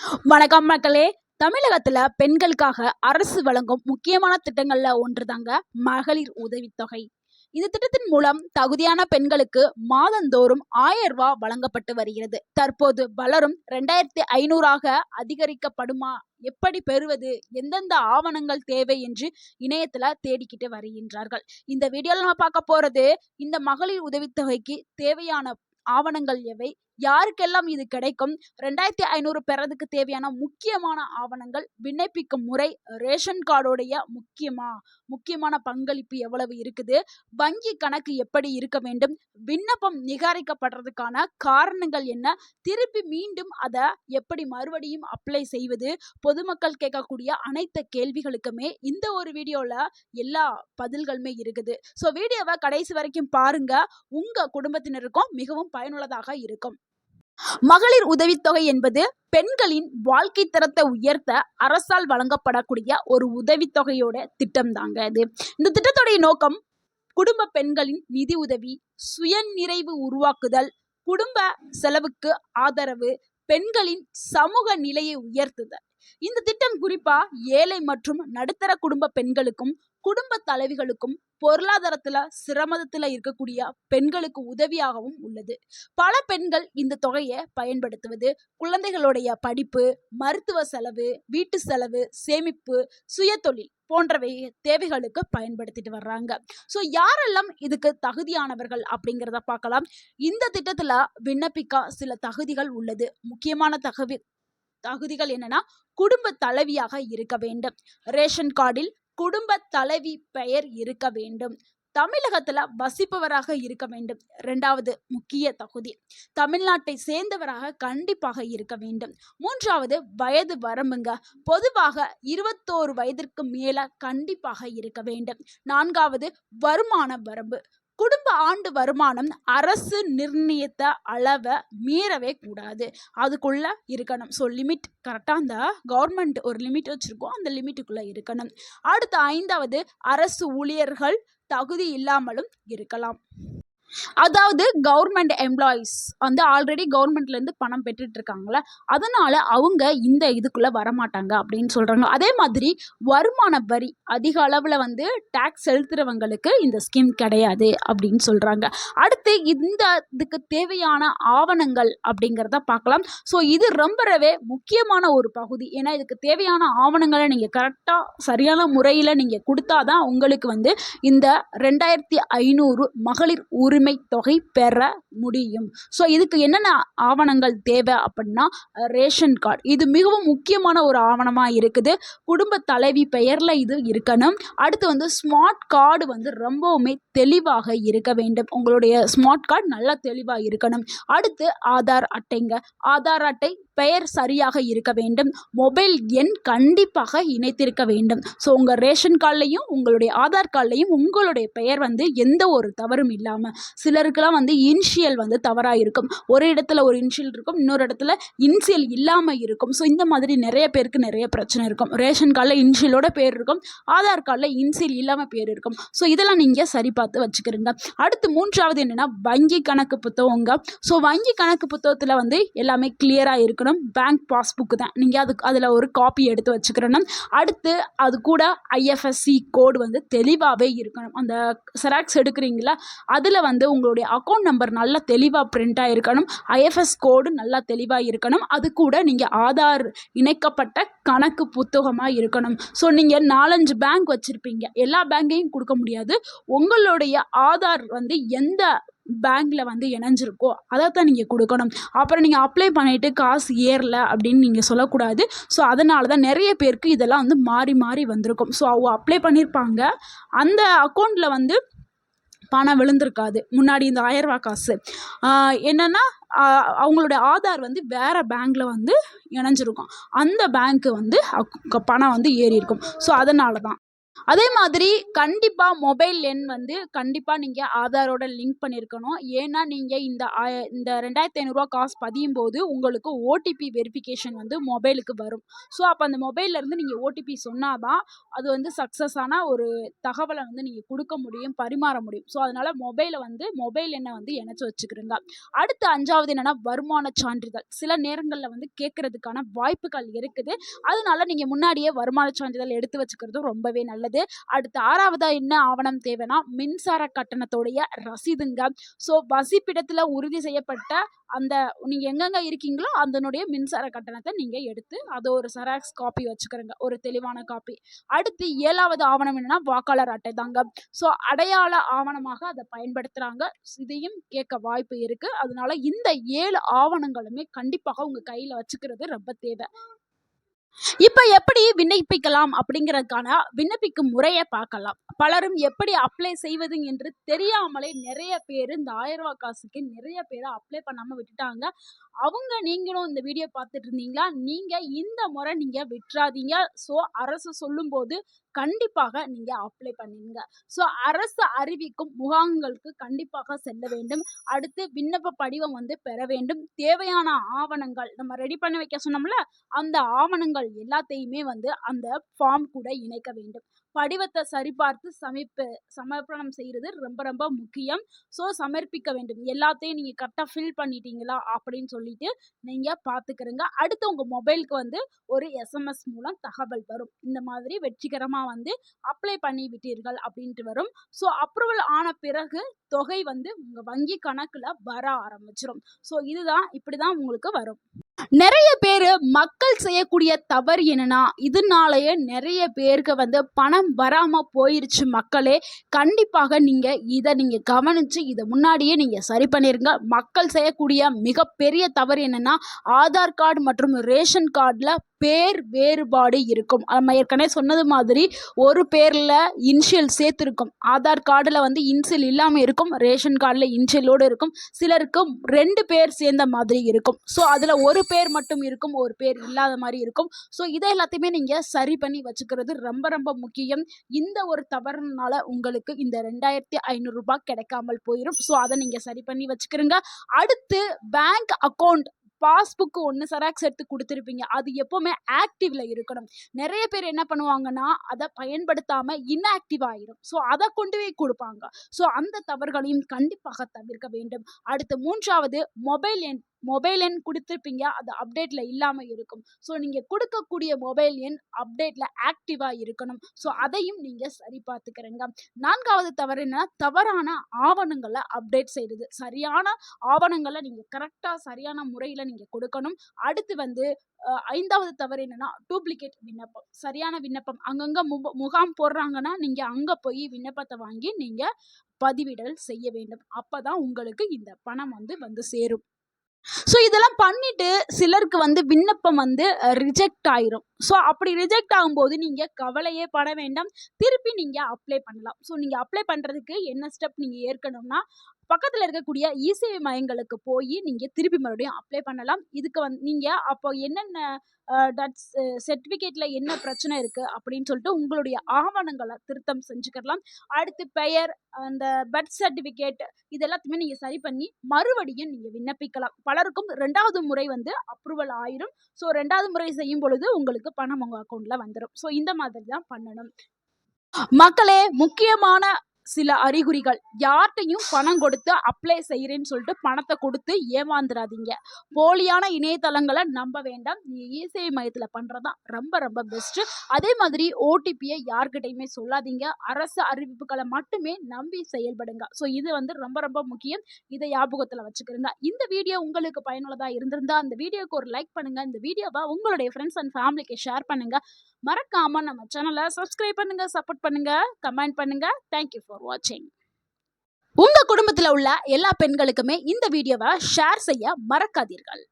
வணக்கம் மக்களே. தமிழகத்துல பெண்களுக்காக அரசு வழங்கும் முக்கியமான திட்டங்கள்ல ஒன்றுதாங்க மகளிர் உதவித்தொகை. இந்த திட்டத்தின் மூலம் தகுதியான பெண்களுக்கு மாதந்தோறும் 1000 ரூபாய் வழங்கப்பட்டு வருகிறது. தற்போது வளரும் 2500 அதிகரிக்கப்படுமா, எப்படி பெறுவது, எந்தெந்த ஆவணங்கள் தேவை என்று இணையத்துல தேடிக்கிட்டு வருகின்றார்கள். இந்த வீடியோல நம்ம பார்க்க போறது இந்த மகளிர் உதவித்தொகைக்கு தேவையான ஆவணங்கள் எவை, யாருக்கெல்லாம் இது கிடைக்கும், 2500 பெறதுக்கு தேவையான முக்கியமான ஆவணங்கள், விண்ணப்பிக்கும் முறை, ரேஷன் கார்டோடைய முக்கியமான பங்களிப்பு எவ்வளவு இருக்குது, வங்கி கணக்கு எப்படி இருக்க வேண்டும், விண்ணப்பம் நிராகரிக்கப்படுறதுக்கான காரணங்கள் என்ன, திருப்பி மீண்டும் அதை எப்படி மறுபடியும் அப்ளை செய்வது, பொதுமக்கள் கேட்கக்கூடிய அனைத்து கேள்விகளுக்குமே இந்த ஒரு வீடியோல எல்லா பதில்களுமே இருக்குது. ஸோ வீடியோவை கடைசி வரைக்கும் பாருங்க, உங்க குடும்பத்தினருக்கும் மிகவும் பயனுள்ளதாக இருக்கும். மகளிர் உதவித்தொகை என்பது பெண்களின் வாழ்க்கை தரத்தை உயர்த்த அரசால் வழங்கப்படக்கூடிய ஒரு உதவித்தொகையோட திட்டம் தாங்க இது. இந்த திட்டத்துடைய நோக்கம் குடும்ப பெண்களின் நிதி உதவி, சுயநிறைவு உருவாக்குதல், குடும்ப செலவுக்கு ஆதரவு, பெண்களின் சமூக நிலையை உயர்த்துதல். இந்த திட்டம் குறிப்பா ஏழை மற்றும் நடுத்தர குடும்ப பெண்களுக்கும் குடும்ப தலைவிகளுக்கும் பொருளாதாரத்துல சிரமத்துல இருக்கக்கூடிய பெண்களுக்கு உதவியாகவும் உள்ளது. பல பெண்கள் இந்த தொகையை பயன்படுத்துவது குழந்தைகளுடைய படிப்பு, மருத்துவ செலவு, வீட்டு செலவு, சேமிப்பு, சுயதொழில் போன்றவை தேவைகளுக்கு பயன்படுத்திட்டு வர்றாங்க. ஸோ யாரெல்லாம் இதுக்கு தகுதியானவர்கள் அப்படிங்கிறத பார்க்கலாம். இந்த திட்டத்துல விண்ணப்பிக்க சில தகுதிகள் உள்ளது. முக்கியமான தகுதிகள் என்னன்னா, குடும்ப தலைவியாக இருக்க வேண்டும், ரேஷன் கார்டில் குடும்ப தலைவி பெயர் இருக்க வேண்டும், தமிழகத்துல வசிப்பவராக இருக்க வேண்டும். இரண்டாவது முக்கிய தகுதி, தமிழ்நாட்டை சேர்ந்தவராக கண்டிப்பாக இருக்க வேண்டும். மூன்றாவது வயது வரம்புங்க, பொதுவாக 21 வயதிற்கு மேல கண்டிப்பாக இருக்க வேண்டும். நான்காவது வருமான வரம்பு, குடும்ப ஆண்டு வருமானம் அரசு நிர்ணயித்த அளவை மீறவே கூடாது, அதுக்குள்ள இருக்கணும். ஸோ லிமிட் கரெக்டாக அந்த கவர்மெண்ட் ஒரு லிமிட் வச்சுருக்கோம், அந்த லிமிட்டுக்குள்ளே இருக்கணும். அடுத்த ஐந்தாவது அரசு ஊழியர்கள் தகுதி இல்லாமலும் இருக்கலாம். அதாவது கவர்மெண்ட் எம்ப்ளாயீஸ் வந்து ஆல்ரெடி கவர்மெண்ட்லேருந்து பணம் பெற்றுட்டு இருக்காங்களே, அதனால அவங்க இந்த இதுக்குள்ளே வரமாட்டாங்க அப்படின்னு சொல்கிறாங்க. அதே மாதிரி வருமான வரி அதிக அளவில் வந்து டேக்ஸ் செலுத்துகிறவங்களுக்கு இந்த ஸ்கீம் கிடையாது அப்படின்னு சொல்கிறாங்க. அடுத்து இதுக்கு தேவையான ஆவணங்கள் அப்படிங்கிறத பார்க்கலாம். ஸோ இது ரொம்பவே முக்கியமான ஒரு பகுதி. ஏன்னா இதுக்கு தேவையான ஆவணங்களை நீங்கள் கரெக்டாக சரியான முறையில் நீங்கள் கொடுத்தாதான் உங்களுக்கு வந்து இந்த 2500 மகளிர் உரிமை தொகை பெற முடியும். ஸோ இதுக்கு என்னென்ன ஆவணங்கள் தேவை அப்படின்னா, ரேஷன் கார்டு இது மிகவும் முக்கியமான ஒரு ஆவணமாக இருக்குது. குடும்ப தலைவி பெயரில் இது இருக்கணும். அடுத்து வந்து ஸ்மார்ட் கார்டு வந்து ரொம்பவுமே தெளிவாக இருக்க வேண்டும். உங்களுடைய ஸ்மார்ட் கார்டு நல்லா தெளிவாக இருக்கணும். அடுத்து ஆதார் அட்டைங்க, ஆதார் அட்டை பெயர் சரியாக இருக்க வேண்டும். மொபைல் எண் கண்டிப்பாக இணைத்திருக்க வேண்டும். ஸோ உங்கள் ரேஷன் கார்டுலையும் உங்களுடைய ஆதார் கார்டுலையும் உங்களுடைய பெயர் வந்து எந்த ஒரு தவறும் இல்லாமல், சிலருக்கெல்லாம் வந்து இன்ஷியல் வந்து தவறாக இருக்கும், ஒரு இடத்துல ஒரு இன்ஷியல் இருக்கும், இன்னொரு இடத்துல இன்ஷியல் இல்லாமல் இருக்கும். ஸோ இந்த மாதிரி நிறைய பேருக்கு நிறைய பிரச்சனை இருக்கும். ரேஷன் கார்டில் இன்ஷியலோட பேர் இருக்கும், ஆதார் கார்டில் இன்ஷியல் இல்லாமல் பேர் இருக்கும். ஸோ இதெல்லாம் நீங்கள் சரி பார்த்து வச்சுக்கிறீங்க. அடுத்து மூன்றாவது என்னென்னா வங்கி கணக்கு புத்தகங்க. ஸோ வங்கி கணக்கு புத்தகத்தில் வந்து எல்லாமே கிளியராக இருக்கணும். பேங்க் பாஸ்புக்கு தான் நீங்கள் அதில் ஒரு காப்பி எடுத்து வச்சுக்கிறணும். அடுத்து அது கூட ஐஎஃப்எஸ்சி கோடு வந்து தெளிவாகவே இருக்கணும். அந்த செராக்ஸ் எடுக்கிறீங்களா, அதில் வந்து உங்களுடைய அக்கௌண்ட் நம்பர் நல்லா தெளிவாக பிரிண்ட் ஆகிருக்கணும், ஐஎஃப்எஸ் கோடு நல்லா தெளிவாக இருக்கணும். அது கூட நீங்கள் ஆதார் இணைக்கப்பட்ட கணக்கு புத்தகமாக இருக்கணும். ஸோ நீங்கள் 4-5 பேங்க் வச்சுருப்பீங்க, எல்லா பேங்கையும் கொடுக்க முடியாது. உங்களுடைய ஆதார் வந்து எந்த பேங்க்கில் வந்து இணைஞ்சிருக்கோ அதை தான் நீங்கள் கொடுக்கணும். அப்புறம் நீங்கள் அப்ளை பண்ணிவிட்டு காசு ஏறல அப்படின்னு நீங்கள் சொல்லக்கூடாது. ஸோ அதனால தான் நிறைய பேருக்கு இதெல்லாம் வந்து மாறி மாறி வந்திருக்கும். ஸோ அவங்க அப்ளை பண்ணியிருப்பாங்க, அந்த அக்கௌண்ட்டில் வந்து பணம் விழுந்திருக்காது. முன்னாடி இந்த 1000 ரூபா காசு என்னென்னா அவங்களுடைய ஆதார் வந்து வேறு பேங்க்கில் வந்து இணைஞ்சிருக்கும், அந்த பேங்க்கு வந்து பணம் வந்து ஏறி இருக்கும். ஸோ அதனால தான் அதே மாதிரி கண்டிப்பா மொபைல் எண் வந்து கண்டிப்பா நீங்க ஆதாரோட லிங்க் பண்ணியிருக்கணும். ஏன்னா, நீங்க இந்த ரூ. 2500 காசு பதியும்போது உங்களுக்கு ஓடிபி வெரிஃபிகேஷன் வந்து மொபைலுக்கு வரும். ஸோ, அப்ப அந்த மொபைல்ல இருந்து நீங்க ஓடிபி சொன்னா தான் அது வந்து சக்சஸ் ஆன ஒரு தகவல வந்து நீங்க குடுக்க முடியும், பரிமாற முடியும். ஸோ, அதனால மொபைல் எண்ண வந்து இணைச்சு வச்சுக்கிருங்க. அடுத்து 5வது என்னன்னா, வருமான சான்றிதழ். சில நேரங்கள்ல வந்து கேட்கறதுக்கான வாய்ப்புகள் இருக்குது. அதனால நீங்க முன்னாடியே வருமான சான்றிதழ் எடுத்து வச்சுக்கிறது ரொம்பவே நல்லது. அடுத்து 6வதா என்ன ஆவணம் தேவைன்னா, மின்சார கட்டணத்தோடைய ரசீதுங்க. ஸோ, வசிப்பிடத்துல உறுதி செய்யப்பட்ட அந்த நீங்க எங்கெங்க இருக்கீங்களோ அதனுடைய மின்சார கட்டணத்த நீங்க எடுத்து அத ஒரு ஜெராக்ஸ் காப்பி வச்சுக்கிறங்க. ஒரு தெளிவான காப்பி. அடுத்து 7வது ஆவணம் என்னன்னா, வாக்காளர் அட்டை தாங்க. ஸோ, அடையாள ஆவணமாக அத பயன்படுத்துறாங்க. இதையும் கேட்க வாய்ப்பு இருக்கு. அதனால இந்த 7 ஆவணங்களுமே கண்டிப்பாக உங்க கையில வச்சுக்கிறது ரொம்ப தேவை. இப்ப எப்படி விண்ணப்பிக்கலாம் அப்படிங்கிறதுக்கான விண்ணப்பிக்கும் முறைய பார்க்கலாம். பலரும் எப்படி அப்ளை செய்வது என்று தெரியாமலே நெறைய பேரு இந்த ரூ. 1000 காசுக்கு நெறைய பேரு அப்ளை பண்ணாம விட்டுட்டாங்க. நீங்களும் இந்த வீடியோ பார்த்துட்டு இருந்தீங்களா? நீங்க இந்த முறை நீங்க விட்றாதீங்க. ஸோ, அரசு சொல்லும்போது கண்டிப்பாக நீங்க அப்ளை பண்ணுங்க. ஸோ, அரசு அறிவிக்கும் முகாம்களுக்கு கண்டிப்பாக செல்ல வேண்டும். அடுத்து விண்ணப்ப படிவம் வந்து பெற வேண்டும். தேவையான ஆவணங்கள் நம்ம ரெடி பண்ணி வைக்க சொன்னோம்ல, அந்த ஆவணங்கள் எல்லாத்தையுமே வந்து அந்த ஃபார்ம் கூட இணைக்க வேண்டும். படிவத்தை சரிபார்த்து சமர்ப்பணம் செய்யறது ரொம்ப ரொம்ப முக்கியம். ஸோ, சமர்ப்பிக்க வேண்டும். எல்லாத்தையும் நீங்க கரெக்டா ஃபில் பண்ணிட்டீங்களா அப்படின்னு சொல்லிட்டு நீங்க பார்த்துக்கிறங்க. அடுத்து உங்க மொபைலுக்கு வந்து ஒரு எஸ்எம்எஸ் மூலம் தகவல் வரும். இந்த மாதிரி வெற்றிகரமா வந்து அப்ளை பண்ணி விட்டீர்கள் அப்படின்ட்டு வரும். ஸோ, அப்ரூவல் ஆன பிறகு தொகை வந்து உங்க வங்கி கணக்குல வர ஆரம்பிச்சிரும். ஸோ, இப்படிதான் உங்களுக்கு வரும். நெறைய பேரு மக்கள் செய்யக்கூடிய தவறு என்னன்னா, இதனாலயே நெறைய பேருக்கு வந்து பணம் வராம போயிருச்சு மக்களே. கண்டிப்பாக நீங்க கவனிச்சு இத முன்னாடியே நீங்க சரி பண்ணிருங்க. மக்கள் செய்யக்கூடிய மிகப்பெரிய தவறு என்னன்னா, ஆதார் கார்டு மற்றும் ரேஷன் கார்டுல பேர் வேறுபாடு இருக்கும். நம்ம ஏற்கனவே சொன்னது மாதிரி ஒரு பேர்ல இனிஷியல் சேர்த்திருக்கும். ஆதார் கார்டுல வந்து இனிஷியல் இல்லாம இருக்கும். ரேஷன் கார்டுல இனிஷியலோடு இருக்கும். சிலருக்கு 2 பேர் சேர்ந்த மாதிரி இருக்கும். ஸோ, அதுல ஒரு பேர் மட்டும் இருக்கும். ஒரு பேர் இல்லாத மாரி இருக்கும். ஸோ, இத எல்லாத்தையுமே நீங்க சரி பண்ணி வச்சுக்கிறது ரொம்ப ரொம்ப முக்கியம். இந்த ஒரு தவறுனால உங்களுக்கு இந்த ரூ. 2500 கிடைக்காமல் போயிரும். ஸோ, அத நீங்க சரி பண்ணி வச்சுக்கிறங்க. அடுத்து பேங்க் அக்கவுண்ட் பாஸ்புக் ஒண்ணு ஜெராக்ஸ் எடுத்து குடுத்திருப்பீங்க. அது எப்பவுமே ஆக்டிவ்ல இருக்கணும். நெறைய பேர் என்ன பண்ணுவாங்கன்னா, அத பயன்படுத்தாம இன்ஆக்டிவ் ஆயிரும். ஸோ, அத கொண்டு போய் குடுப்பாங்க. ஸோ, அந்த தவறுகளையும் கண்டிப்பாக தவிர்க்க வேண்டும். அடுத்து 3வது மொபைல் எண் குடுத்திருப்பீங்க. அது அப்டேட்ல இல்லாம இருக்கும். ஸோ, நீங்க குடுக்கக்கூடிய மொபைல் எண் அப்டேட்ல ஆக்டிவா இருக்கணும். ஸோ, அதையும் நீங்க சரி பார்த்துக்கிறங்க. 4வது தவறு என்னன்னா, தவறான ஆவணங்கள அப்டேட் செய்றது. சரியான ஆவணங்கள நீங்க கரெக்ட்டா சரியான முறையில நீங்க கொடுக்கணும். அடுத்து வந்து 5வது தவறு என்னன்னா, டூப்ளிகேட் விண்ணப்பம். சரியான விண்ணப்பம் அங்கங்க முகாம் போடுறாங்கன்னா, நீங்க அங்க போய் விண்ணப்பத்த வாங்கி நீங்க பதிவிடல் செய்ய வேண்டும். அப்பதான் உங்களுக்கு இந்த பணம் வந்து சேரும். ஸோ, இதெல்லாம் பண்ணிட்டு சிலருக்கு வந்து விண்ணப்பம் வந்து ரிஜெக்ட் ஆயிரும். ஸோ, அப்படி ரிஜெக்ட் ஆகும்போது நீங்க கவலையே பட வேண்டாம். திருப்பி நீங்க அப்ளை பண்ணலாம். ஸோ, நீங்க அப்ளை பண்றதுக்கு என்ன ஸ்டெப் நீங்க ஏற்கணும்னா, பக்கத்துல இருக்கக்கூடிய இ-சேவை மையங்களுக்கு போயி நீங்க திருப்பி மறுபடியும் அப்ளை பண்ணலாம். இதுக்கு நீங்க அப்போ என்னென்ன டச் சர்டிஃபிகேட்ல என்ன பிரச்சனை இருக்கு அப்படின்னு சொல்லிட்டு உங்களுடைய ஆவணங்கள திருத்தம் செஞ்சுக்கலாம். அடுத்து பெயர், அந்த பர்த் சர்டிஃபிகேட் இது எல்லாத்தையுமே நீங்க சரி பண்ணி மறுபடியும் நீங்க விண்ணப்பிக்கலாம். பலருக்கும் 2வது முறை வந்து அப்ரூவல் ஆயிரும். ஸோ, 2வது முறை செய்யும் பொழுது உங்களுக்கு பணம் உங்க அக்கவுண்ட்ல வந்துரும். ஸோ, இந்த மாதிரி தான் பண்ணணும். மக்களே, முக்கியமான சில அறிகுறிகள். யார்ட்டயும் பணம் கொடுத்து அப்ளை செய்றேன்னு சொல்லிட்டு பணத்த கொடுத்து ஏமாந்துராதீங்க. போலியான இணையதளங்கள நம்ப வேண்டாம். நீங்க இ-சேவை மையத்துல பண்றது தான் ரொம்ப ரொம்ப பெஸ்ட். அதே மாதிரி ஓடிபிய யார்கிட்டயுமே சொல்லாதீங்க. அரசு அறிவிப்புகள மட்டுமே நம்பி செயல்படுங்க. ஸோ, இது வந்து ரொம்ப ரொம்ப முக்கியம். இத ஞாபகத்துல வச்சுக்கிருங்க. இந்த வீடியோ உங்களுக்கு பயனுள்ளதா இருந்திருந்தா, அந்த வீடியோக்கு ஒரு லைக் பண்ணுங்க. இந்த வீடியோவ உங்களுடைய ஃப்ரெண்ட்ஸ் அண்ட் ஃபேமிலிக்கு ஷேர் பண்ணுங்க. மறக்காம நம்ம சேனலை சப்ஸ்கிரைப் பண்ணுங்க, சப்போர்ட் பண்ணுங்க, கமெண்ட் பண்ணுங்க. தேங்க் யூ ஃபார் வாட்சிங். உங்க குடும்பத்துல உள்ள எல்லா பெண்களுக்குமே இந்த வீடியோவை ஷேர் செய்ய மறக்காதீர்கள்.